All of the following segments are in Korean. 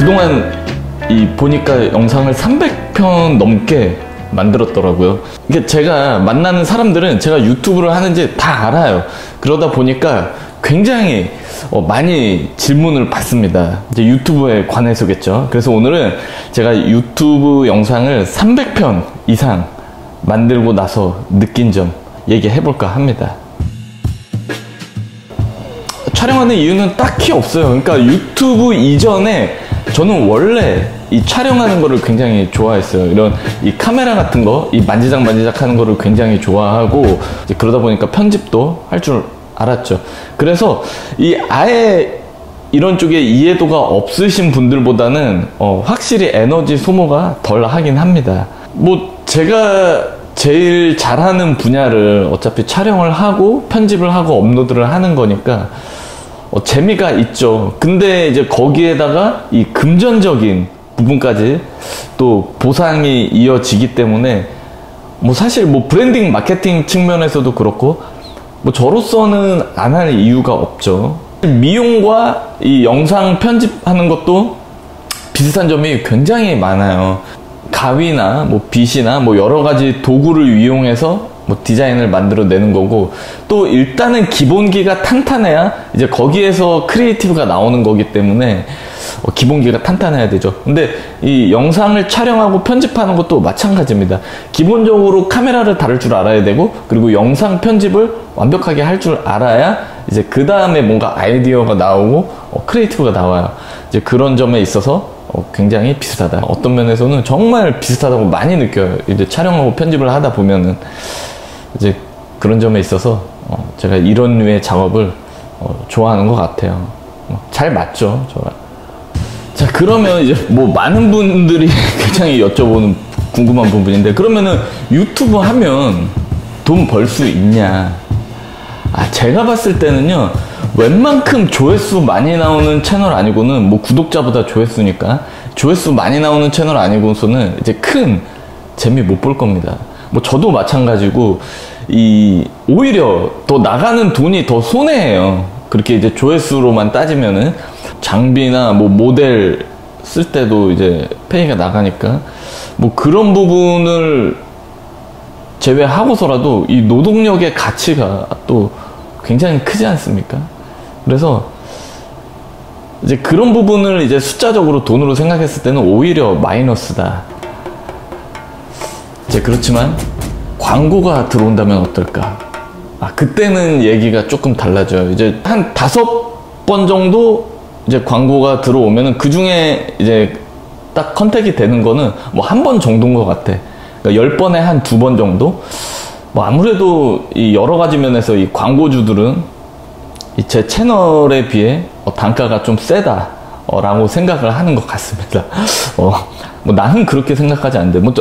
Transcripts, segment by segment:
그동안 보니까 영상을 300편 넘게 만들었더라고요. 이게 제가 만나는 사람들은 제가 유튜브를 하는지 다 알아요. 그러다 보니까 굉장히 많이 질문을 받습니다. 이제 유튜브에 관해서겠죠. 그래서 오늘은 제가 유튜브 영상을 300편 이상 만들고 나서 느낀 점 얘기해볼까 합니다. 촬영하는 이유는 딱히 없어요. 그러니까 유튜브 이전에 저는 원래 이 촬영하는 거를 굉장히 좋아했어요. 이런 이 카메라 같은 거, 이 만지작 하는 거를 굉장히 좋아하고, 이제 그러다 보니까 편집도 할 줄 알았죠. 그래서 아예 이런 쪽에 이해도가 없으신 분들보다는 확실히 에너지 소모가 덜 하긴 합니다. 뭐 제가 제일 잘하는 분야를 어차피 촬영을 하고 편집을 하고 업로드를 하는 거니까 재미가 있죠. 근데 이제 거기에다가 이 금전적인 부분까지 또 보상이 이어지기 때문에 뭐 사실 뭐 브랜딩 마케팅 측면에서도 그렇고 뭐 저로서는 안 할 이유가 없죠. 미용과 이 영상 편집하는 것도 비슷한 점이 굉장히 많아요. 가위나 뭐 빗이나 뭐 여러 가지 도구를 이용해서 뭐 디자인을 만들어내는 거고, 또 일단은 기본기가 탄탄해야 이제 거기에서 크리에이티브가 나오는 거기 때문에 기본기가 탄탄해야 되죠. 근데 이 영상을 촬영하고 편집하는 것도 마찬가지입니다. 기본적으로 카메라를 다룰 줄 알아야 되고, 그리고 영상 편집을 완벽하게 할 줄 알아야 이제 그 다음에 뭔가 아이디어가 나오고 크리에이티브가 나와요. 이제 그런 점에 있어서 굉장히 비슷하다. 어떤 면에서는 정말 비슷하다고 많이 느껴요. 이제 촬영하고 편집을 하다 보면은 이제 그런 점에 있어서 제가 이런 류의 작업을 좋아하는 것 같아요. 잘 맞죠, 저랑. 자, 그러면 이제 뭐 많은 분들이 굉장히 여쭤보는 궁금한 부분인데, 그러면은 유튜브 하면 돈 벌 수 있냐? 제가 봤을 때는요, 웬만큼 조회수 많이 나오는 채널 아니고는, 뭐 구독자보다 조회수니까 조회수 많이 나오는 채널 아니고서는 이제 큰 재미 못 볼 겁니다. 뭐 저도 마찬가지고, 오히려 더 나가는 돈이 더 손해예요. 그렇게 이제 조회수로만 따지면은 장비나 뭐 모델 쓸 때도 이제 페이가 나가니까, 뭐 그런 부분을 제외하고서라도 이 노동력의 가치가 또 굉장히 크지 않습니까? 그래서 이제 그런 부분을 이제 숫자적으로 돈으로 생각했을 때는 오히려 마이너스다. 이제 그렇지만 광고가 들어온다면 어떨까? 그때는 얘기가 조금 달라져요. 이제 한 5번 정도 이제 광고가 들어오면은 그 중에 이제 딱 컨택이 되는 거는 뭐 1번 정도인 것 같아. 그러니까 10번에 한 2번 정도? 뭐 아무래도 이 여러 가지 면에서 이 광고주들은 제 채널에 비해 단가가 좀 세다 라고 생각을 하는 것 같습니다. 뭐 나는 그렇게 생각하지 않는데, 뭐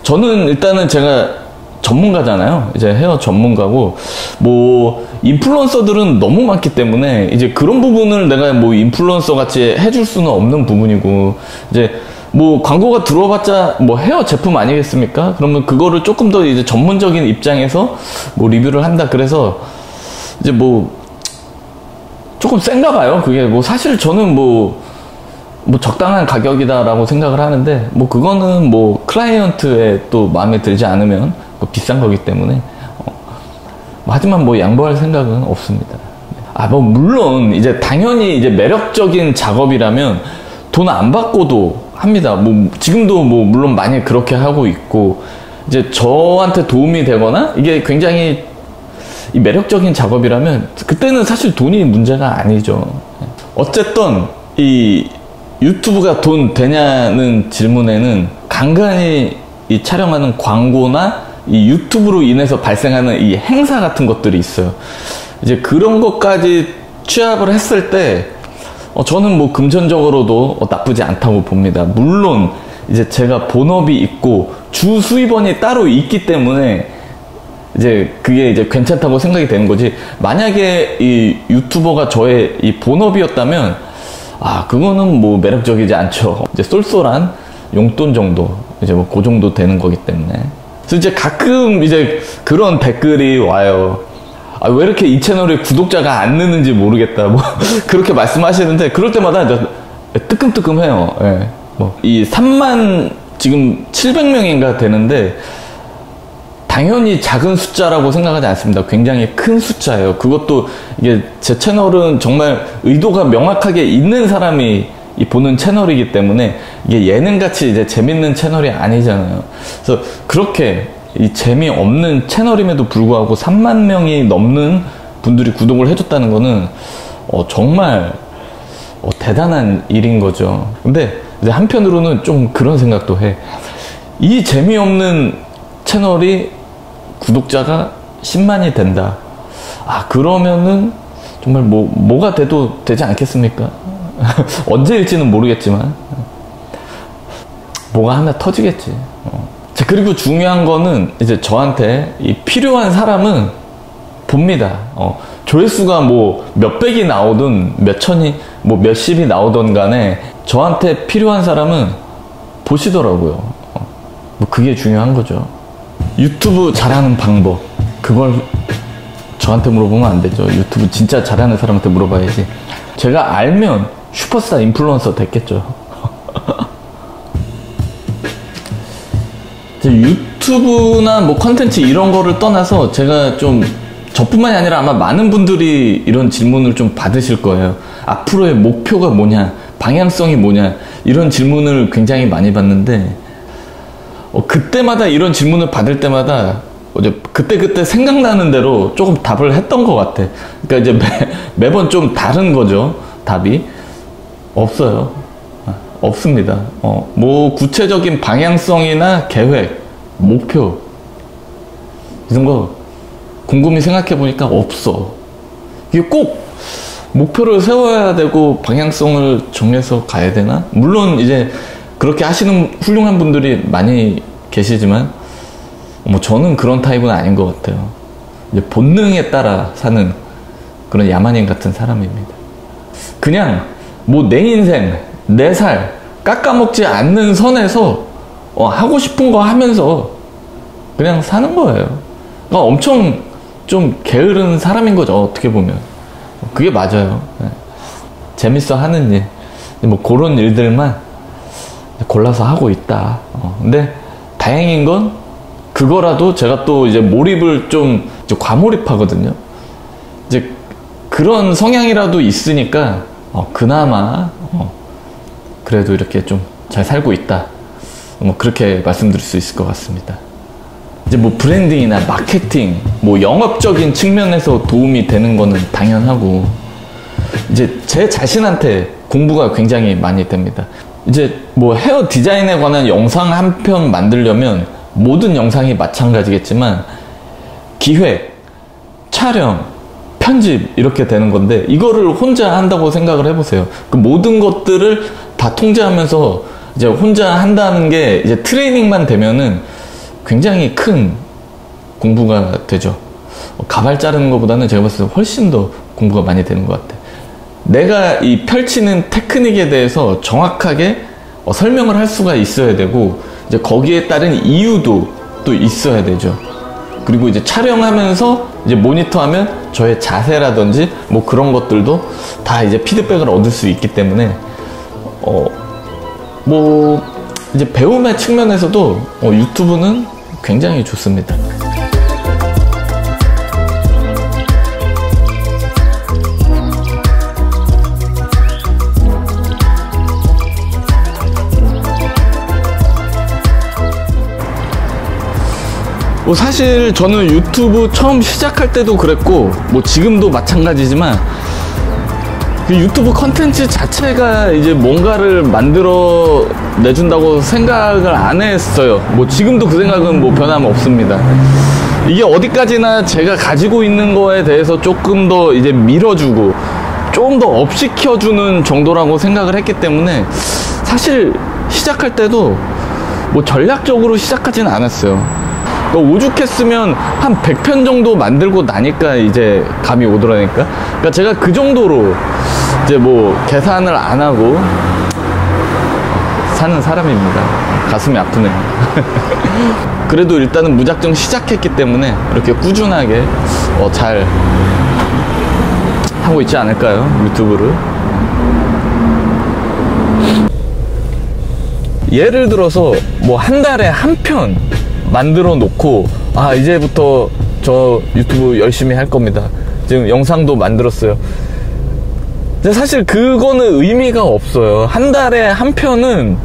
저는 일단은 제가 전문가잖아요. 이제 헤어 전문가고, 뭐 인플루언서들은 너무 많기 때문에 이제 그런 부분을 내가 뭐 인플루언서 같이 해줄 수는 없는 부분이고, 이제 뭐 광고가 들어봤자 뭐 헤어 제품 아니겠습니까? 그러면 그거를 조금 더 이제 전문적인 입장에서 뭐 리뷰를 한다. 그래서 이제 뭐 조금 센가 봐요. 그게 뭐 사실 저는 뭐 적당한 가격이다라고 생각을 하는데, 뭐 그거는 뭐 클라이언트의 또 마음에 들지 않으면 뭐 비싼 거기 때문에 하지만 뭐 양보할 생각은 없습니다. 뭐 물론 이제 당연히 이제 매력적인 작업이라면 돈 안 받고도 합니다. 뭐 지금도 뭐 물론 많이 그렇게 하고 있고, 이제 저한테 도움이 되거나 이게 굉장히 이 매력적인 작업이라면 그때는 사실 돈이 문제가 아니죠. 어쨌든 이 유튜브가 돈 되냐는 질문에는 간간히 이 촬영하는 광고나 이 유튜브로 인해서 발생하는 이 행사 같은 것들이 있어요. 이제 그런 것까지 취합을 했을 때 저는 뭐 금전적으로도 나쁘지 않다고 봅니다. 물론 이제 제가 본업이 있고 주 수입원이 따로 있기 때문에 이제 그게 이제 괜찮다고 생각이 되는 거지, 만약에 이 유튜버가 저의 이 본업이었다면 그거는 뭐 매력적이지 않죠. 이제 쏠쏠한 용돈 정도, 이제 뭐 그 정도 되는 거기 때문에. 그래서 이제 가끔 이제 그런 댓글이 와요. 왜 이렇게 이 채널에 구독자가 안 느는지 모르겠다, 뭐 그렇게 말씀하시는데, 그럴 때마다 뜨끔뜨끔해요. 예. 이 3만 지금 700명인가 되는데 당연히 작은 숫자라고 생각하지 않습니다. 굉장히 큰 숫자예요. 그것도 이게 제 채널은 정말 의도가 명확하게 있는 사람이 보는 채널이기 때문에 이게 예능같이 이제 재밌는 채널이 아니잖아요. 그래서 그렇게 이 재미없는 채널임에도 불구하고 3만 명이 넘는 분들이 구독을 해줬다는 거는 정말 대단한 일인 거죠. 근데 이제 한편으로는 좀 그런 생각도 해. 이 재미없는 채널이 구독자가 10만이 된다. 그러면은 정말 뭐가 돼도 되지 않겠습니까? 언제일지는 모르겠지만 뭐가 하나 터지겠지. 자, 그리고 중요한 거는 이제 저한테 이 필요한 사람은 봅니다. 조회수가 몇백이 나오든 몇천이 몇십이 나오던 간에 저한테 필요한 사람은 보시더라고요. 그게 중요한 거죠. 유튜브 잘하는 방법, 그걸 저한테 물어보면 안 되죠. 유튜브 진짜 잘하는 사람한테 물어봐야지. 제가 알면 슈퍼스타 인플루언서 됐겠죠. 유튜브나 컨텐츠 이런 거를 떠나서 제가 좀 저뿐만이 아니라 아마 많은 분들이 이런 질문을 좀 받으실 거예요. 앞으로의 목표가 뭐냐, 방향성이 뭐냐, 이런 질문을 굉장히 많이 받는데 그때마다 이런 질문을 받을 때마다 그때 생각나는 대로 조금 답을 했던 것 같아. 그러니까 이제 매번 좀 다른 거죠. 답이 없어요. 없습니다. 구체적인 방향성이나 계획, 목표 이런 거 곰곰이 생각해 보니까 없어. 이게 꼭 목표를 세워야 되고 방향성을 정해서 가야 되나? 물론 이제 그렇게 하시는 훌륭한 분들이 많이 계시지만 저는 그런 타입은 아닌 것 같아요. 이제 본능에 따라 사는 그런 야만인 같은 사람입니다. 그냥 내 인생, 내 살 깎아먹지 않는 선에서 하고 싶은 거 하면서 그냥 사는 거예요. 그러니까 엄청 좀 게으른 사람인 거죠. 어떻게 보면 그게 맞아요. 재밌어 하는 일, 그런 일들만 골라서 하고 있다. 근데 다행인 건 그거라도 제가 또 이제 몰입을 좀 과몰입하거든요. 이제 그런 성향이라도 있으니까 그나마 그래도 이렇게 좀 잘 살고 있다. 그렇게 말씀드릴 수 있을 것 같습니다. 이제 브랜딩이나 마케팅, 영업적인 측면에서 도움이 되는 거는 당연하고, 이제 제 자신한테 공부가 굉장히 많이 됩니다. 이제 헤어 디자인에 관한 영상 한 편 만들려면 모든 영상이 마찬가지겠지만 기획, 촬영, 편집 이렇게 되는 건데 이거를 혼자 한다고 생각을 해보세요. 그 모든 것들을 다 통제하면서 이제 혼자 한다는 게 이제 트레이닝만 되면은 굉장히 큰 공부가 되죠. 가발 자르는 것보다는 제가 봤을 때 훨씬 더 공부가 많이 되는 것 같아요. 내가 이 펼치는 테크닉에 대해서 정확하게 설명을 할 수가 있어야 되고, 이제 거기에 따른 이유도 또 있어야 되죠. 그리고 이제 촬영하면서 이제 모니터하면 저의 자세라든지 그런 것들도 다 이제 피드백을 얻을 수 있기 때문에 이제 배움의 측면에서도 유튜브는 굉장히 좋습니다. 사실 저는 유튜브 처음 시작할 때도 그랬고 지금도 마찬가지지만 그 유튜브 컨텐츠 자체가 이제 뭔가를 만들어 내준다고 생각을 안 했어요. 지금도 그 생각은 변함없습니다. 이게 어디까지나 제가 가지고 있는 거에 대해서 조금 더 이제 밀어주고 좀 더 업시켜주는 정도라고 생각을 했기 때문에 사실 시작할 때도 전략적으로 시작하지는 않았어요. 오죽했으면 한 100편 정도 만들고 나니까 이제 감이 오더라니까. 그러니까 제가 그 정도로 이제 계산을 안 하고 사는 사람입니다. 가슴이 아프네요. 그래도 일단은 무작정 시작했기 때문에 이렇게 꾸준하게 잘 하고 있지 않을까요? 유튜브를. 예를 들어서 뭐 한 달에 한 편 만들어 놓고 아 이제부터 저 유튜브 열심히 할 겁니다. 지금 영상도 만들었어요. 근데 사실 그거는 의미가 없어요. 한 달에 한 편은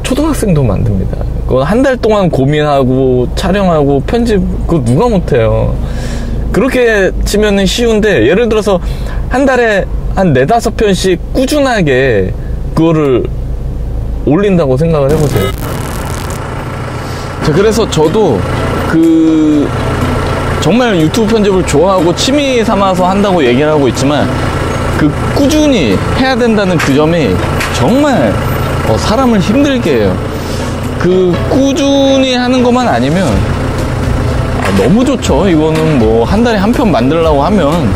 초등학생도 만듭니다. 그거 한 달 동안 고민하고 촬영하고 편집 그거 누가 못해요. 그렇게 치면은 쉬운데 예를 들어서 한 달에 한 4-5편씩 꾸준하게 그거를 올린다고 생각을 해보세요. 자, 그래서 저도 정말 유튜브 편집을 좋아하고 취미 삼아서 한다고 얘기를 하고 있지만 꾸준히 해야 된다는 그 점이 정말 사람을 힘들게 해요. 꾸준히 하는 것만 아니면 너무 좋죠. 이거는 뭐 한 달에 한 편 만들려고 하면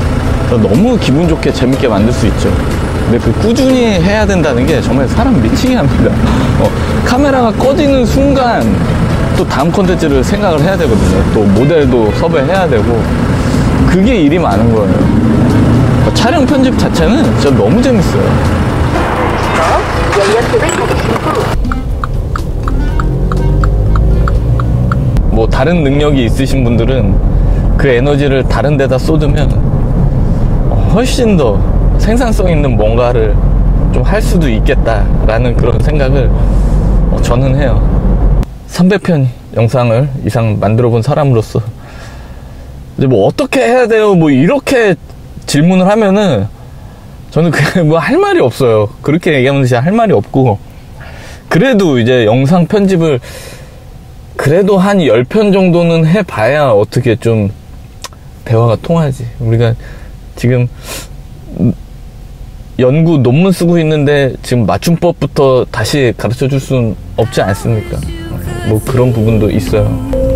너무 기분 좋게 재밌게 만들 수 있죠. 근데 꾸준히 해야 된다는 게 정말 사람 미치게 합니다. 카메라가 꺼지는 순간 또 다음 콘텐츠를 생각을 해야 되거든요. 또 모델도 섭외해야 되고 그게 일이 많은 거예요. 촬영 편집 자체는 진짜 너무 재밌어요. 뭐 다른 능력이 있으신 분들은 그 에너지를 다른 데다 쏟으면 훨씬 더 생산성 있는 뭔가를 좀 할 수도 있겠다라는 그런 생각을 저는 해요. 300편 영상을 이상 만들어 본 사람으로서 이제 뭐 어떻게 해야 돼요? 뭐 이렇게 질문을 하면은 저는 그냥 뭐 할 말이 없어요. 그렇게 얘기하면 진짜 할 말이 없고, 그래도 이제 영상 편집을 그래도 한 10편 정도는 해봐야 어떻게 좀 대화가 통하지. 우리가 지금 연구 논문 쓰고 있는데 지금 맞춤법부터 다시 가르쳐 줄 수는 없지 않습니까? 뭐 그런 부분도 있어요.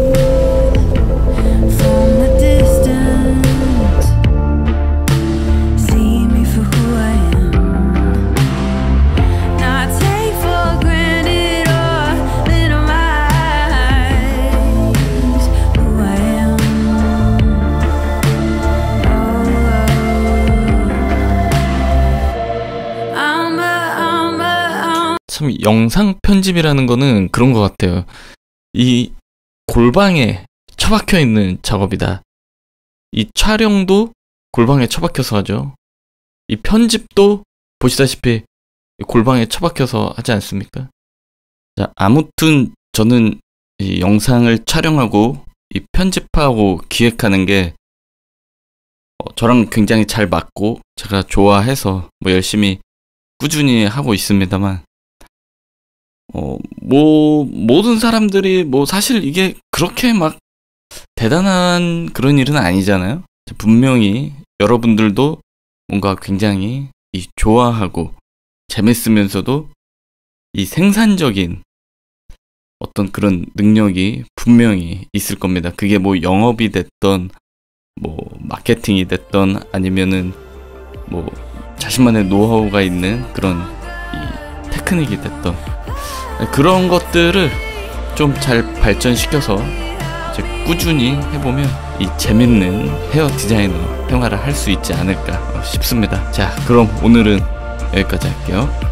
참 영상 편집이라는 거는 그런 것 같아요. 이 골방에 처박혀 있는 작업이다. 이 촬영도 골방에 처박혀서 하죠. 이 편집도 보시다시피 골방에 처박혀서 하지 않습니까? 자, 아무튼 저는 이 영상을 촬영하고 이 편집하고 기획하는 게 저랑 굉장히 잘 맞고 제가 좋아해서 뭐 열심히 꾸준히 하고 있습니다만, 뭐 모든 사람들이 뭐 사실 이게 그렇게 막 대단한 그런 일은 아니잖아요. 분명히 여러분들도 뭔가 굉장히 이 좋아하고 재밌으면서도 이 생산적인 어떤 그런 능력이 분명히 있을 겁니다. 그게 뭐 영업이 됐던 뭐 마케팅이 됐던 아니면은 뭐 자신만의 노하우가 있는 그런 이 테크닉이 됐던 그런 것들을 좀 잘 발전시켜서 이제 꾸준히 해보면 이 재밌는 헤어 디자이너 생활을 할 수 있지 않을까 싶습니다. 자, 그럼 오늘은 여기까지 할게요.